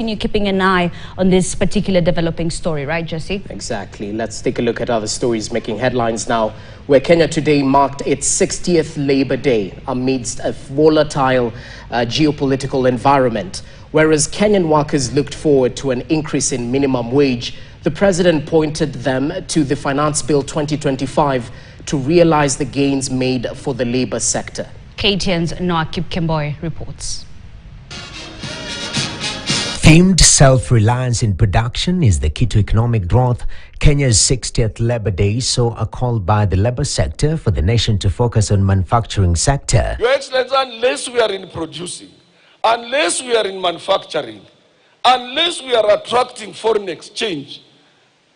You're keeping an eye on this particular developing story, right, Jesse? Exactly. Let's take a look at other stories making headlines now, where Kenya today marked its 60th Labor Day amidst a volatile geopolitical environment. Whereas Kenyan workers looked forward to an increase in minimum wage, the president pointed them to the Finance Bill 2025 to realize the gains made for the labor sector. Kenyans Noah Kipkemboi reports. Famed self-reliance in production is the key to economic growth. Kenya's 60th Labor Day saw a call by the labor sector for the nation to focus on manufacturing sector. Your Excellency, unless we are in producing, unless we are in manufacturing, unless we are attracting foreign exchange,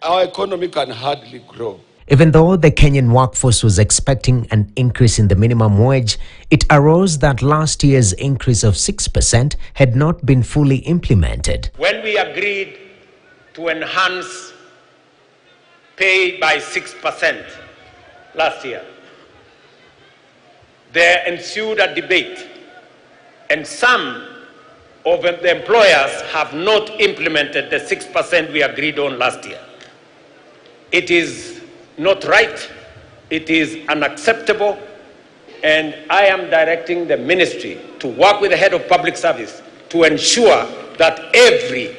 our economy can hardly grow. Even though the Kenyan workforce was expecting an increase in the minimum wage, it arose that last year's increase of 6% had not been fully implemented. When we agreed to enhance pay by 6% last year, there ensued a debate, and some of the employers have not implemented the 6% we agreed on last year. It is not right, it is unacceptable, and I am directing the ministry to work with the head of public service to ensure that every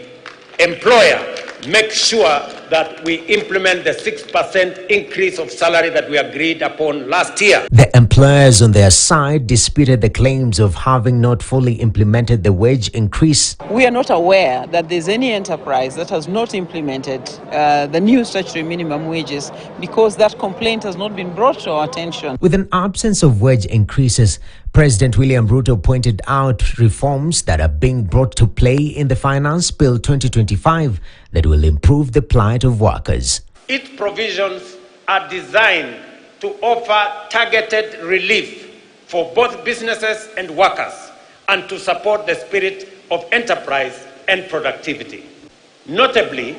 employer makes sure that we implement the 6% increase of salary that we agreed upon last year. The employers on their side disputed the claims of having not fully implemented the wage increase. We are not aware that there's any enterprise that has not implemented the new statutory minimum wages, because that complaint has not been brought to our attention. With an absence of wage increases, President William Ruto pointed out reforms that are being brought to play in the Finance Bill 2025 that will improve the plight of workers. Its provisions are designed to offer targeted relief for both businesses and workers, and to support the spirit of enterprise and productivity. Notably,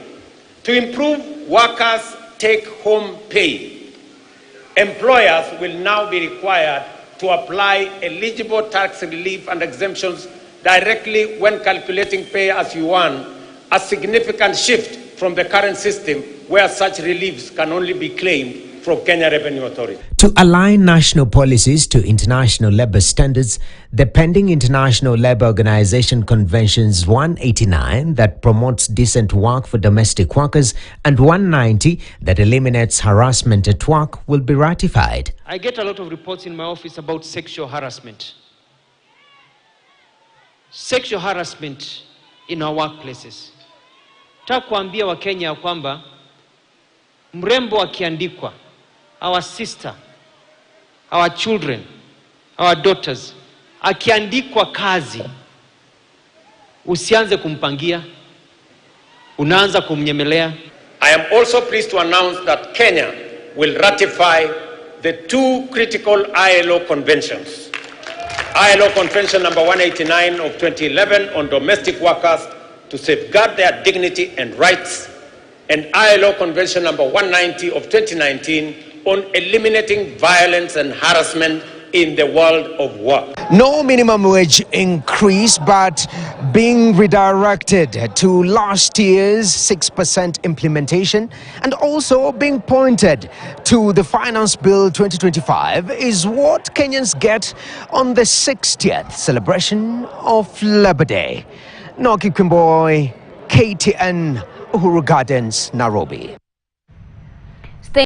to improve workers' take-home pay, employers will now be required to apply eligible tax relief and exemptions directly when calculating pay as you earn, a significant shift from the current system where such reliefs can only be claimed from Kenya Revenue Authority. To align national policies to international labor standards, the pending International Labour Organization Conventions 189 that promotes decent work for domestic workers and 190 that eliminates harassment at work will be ratified. I get a lot of reports in my office about sexual harassment. Sexual harassment in our workplaces. Nataka kuambia Wakenya kwamba mrembo akiandikwa, our sister, our children, our daughters, akiandikwa kazi, usianze kumpangia, unaanza kumnyemelea. I am also pleased to announce that Kenya will ratify the two critical ILO conventions. ILO Convention number 189 of 2011 on domestic workers to safeguard their dignity and rights, and ILO Convention number 190 of 2019 on eliminating violence and harassment in the world of work. No minimum wage increase, but being redirected to last year's 6% implementation, and also being pointed to the Finance Bill 2025 is what Kenyans get on the 60th celebration of Labor Day. Noah Kipkemboi, KTN, Uhuru Gardens, Nairobi.